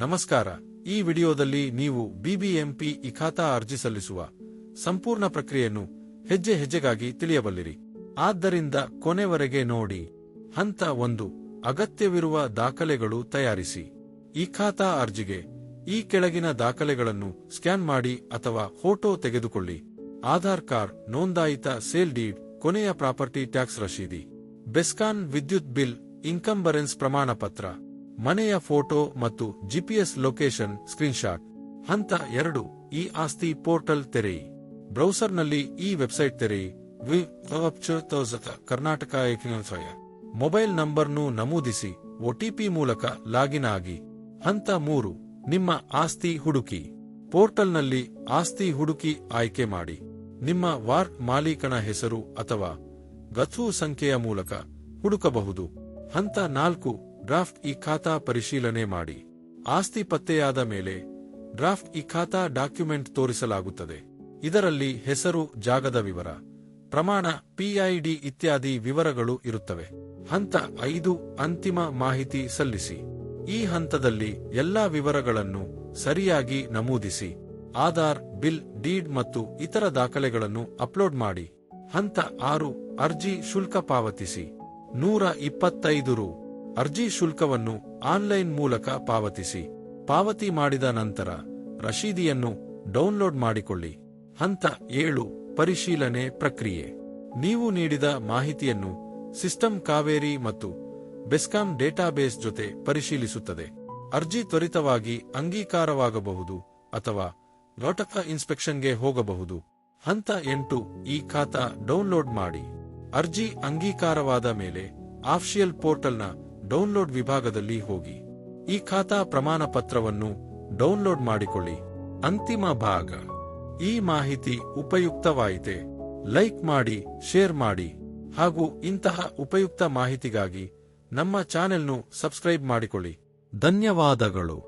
ನಮಸ್ಕಾರ. ಈ ವಿಡಿಯೋದಲ್ಲಿ ನೀವು ಬಿಬಿಎಂಪಿ ಇಖಾತಾ ಅರ್ಜಿ ಸಲ್ಲಿಸುವ ಸಂಪೂರ್ಣ ಪ್ರಕ್ರಿಯೆಯನ್ನು ಹೆಜ್ಜೆ ಹೆಜ್ಜೆಗಾಗಿ ತಿಳಿಯಬಲ್ಲಿರಿ. ಆದ್ದರಿಂದ ಕೊನೆವರೆಗೆ ನೋಡಿ. ಹಂತ 1. ಅಗತ್ಯವಿರುವ ದಾಖಲೆಗಳು ತಯಾರಿಸಿ. ಇಖಾತಾ ಅರ್ಜಿಗೆ ಈ ಕೆಳಗಿನ ದಾಖಲೆಗಳನ್ನು ಸ್ಕ್ಯಾನ್ ಮಾಡಿ ಅಥವಾ ಫೋಟೋ ತೆಗೆದುಕೊಳ್ಳಿ. ಆಧಾರ್ ಕಾರ್ಡ್, ನೋಂದಾಯಿತ ಸೇಲ್ ಡೀಡ್, ಕೊನೆಯ ಪ್ರಾಪರ್ಟಿ ಟ್ಯಾಕ್ಸ್ ರಶೀದಿ, ಬೆಸ್ಕಾನ್ ವಿದ್ಯುತ್ ಬಿಲ್, ಇನ್ಕಂಬರೆನ್ಸ್ ಪ್ರಮಾಣಪತ್ರ, ಮನೆಯ ಫೋಟೋ ಮತ್ತು ಜಿಪಿಎಸ್ ಲೊಕೇಶನ್ ಸ್ಕ್ರೀನ್ಶಾಟ್. ಹಂತ 2. ಈ ಆಸ್ತಿ ಪೋರ್ಟಲ್ ತೆರೆಯಿ. ಬ್ರೌಸರ್ನಲ್ಲಿ ಈ ವೆಬ್ಸೈಟ್ ತೆರೆಯಿ. ಕರ್ನಾಟಕ ಮೊಬೈಲ್ ನಂಬರ್ನು ನಮೂದಿಸಿ ಒಟಿಪಿ ಮೂಲಕ ಲಾಗಿನ್ ಆಗಿ. ಹಂತ 3. ನಿಮ್ಮ ಆಸ್ತಿ ಹುಡುಕಿ. ಪೋರ್ಟಲ್ನಲ್ಲಿ ಆಸ್ತಿ ಹುಡುಕಿ ಆಯ್ಕೆ ಮಾಡಿ. ನಿಮ್ಮ ವಾರ್ಡ್ ಮಾಲೀಕನ ಹೆಸರು ಅಥವಾ ಗಥು ಸಂಖ್ಯೆಯ ಮೂಲಕ ಹುಡುಕಬಹುದು. ಹಂತ 4. ಡ್ರಾಫ್ಟ್ ಇಖಾತಾ ಪರಿಶೀಲನೆ ಮಾಡಿ. ಆಸ್ತಿ ಪತ್ತೆಯಾದ ಮೇಲೆ ಡ್ರಾಫ್ಟ್ ಇಖಾತಾ ಡಾಕ್ಯುಮೆಂಟ್ ತೋರಿಸಲಾಗುತ್ತದೆ. ಇದರಲ್ಲಿ ಹೆಸರು, ಜಾಗದ ವಿವರ, ಪ್ರಮಾಣ, ಪಿಐಡಿ ಇತ್ಯಾದಿ ವಿವರಗಳು ಇರುತ್ತವೆ. ಹಂತ 5. ಅಂತಿಮ ಮಾಹಿತಿ ಸಲ್ಲಿಸಿ. ಈ ಹಂತದಲ್ಲಿ ಎಲ್ಲಾ ವಿವರಗಳನ್ನು ಸರಿಯಾಗಿ ನಮೂದಿಸಿ. ಆಧಾರ್, ಬಿಲ್, ಡೀಡ್ ಮತ್ತು ಇತರ ದಾಖಲೆಗಳನ್ನು ಅಪ್ಲೋಡ್ ಮಾಡಿ. ಹಂತ 6. ಅರ್ಜಿ ಶುಲ್ಕ ಪಾವತಿಸಿ. 125 ರು. ಅರ್ಜಿ ಶುಲ್ಕವನ್ನು ಆನ್ಲೈನ್ ಮೂಲಕ ಪಾವತಿಸಿ. ಪಾವತಿ ಮಾಡಿದ ನಂತರ ರಶೀದಿಯನ್ನು ಡೌನ್ಲೋಡ್ ಮಾಡಿಕೊಳ್ಳಿ. ಹಂತ 7. ಪರಿಶೀಲನೆ ಪ್ರಕ್ರಿಯೆ. ನೀವು ನೀಡಿದ ಮಾಹಿತಿಯನ್ನು ಸಿಸ್ಟಮ್ ಕಾವೇರಿ ಮತ್ತು ಬೆಸ್ಕಾಂ ಡೇಟಾಬೇಸ್ ಜೊತೆ ಪರಿಶೀಲಿಸುತ್ತದೆ. ಅರ್ಜಿ ತ್ವರಿತವಾಗಿ ಅಂಗೀಕಾರವಾಗಬಹುದು ಅಥವಾ ಘಟಕ ಇನ್ಸ್ಪೆಕ್ಷನ್ಗೆ ಹೋಗಬಹುದು. ಹಂತ 8. ಈ ಖಾತಾ ಡೌನ್ಲೋಡ್ ಮಾಡಿ. ಅರ್ಜಿ ಅಂಗೀಕಾರವಾದ ಮೇಲೆ ಆಫಿಷಿಯಲ್ ಪೋರ್ಟಲ್ನ ಡೌನ್ಲೋಡ್ ವಿಭಾಗದಲ್ಲಿ ಹೋಗಿ ಈ ಖಾತಾ ಪ್ರಮಾಣ ಪತ್ರವನ್ನು ಡೌನ್ಲೋಡ್ ಮಾಡಿಕೊಳ್ಳಿ. ಅಂತಿಮ ಭಾಗ. ಈ ಮಾಹಿತಿ ಉಪಯುಕ್ತವಾಯಿತೆ? ಲೈಕ್ ಮಾಡಿ, ಶೇರ್ ಮಾಡಿ ಹಾಗೂ ಇಂತಹ ಉಪಯುಕ್ತ ಮಾಹಿತಿಗಾಗಿ ನಮ್ಮ ಚಾನೆಲ್ನು ಸಬ್ಸ್ಕ್ರೈಬ್ ಮಾಡಿಕೊಳ್ಳಿ. ಧನ್ಯವಾದಗಳು.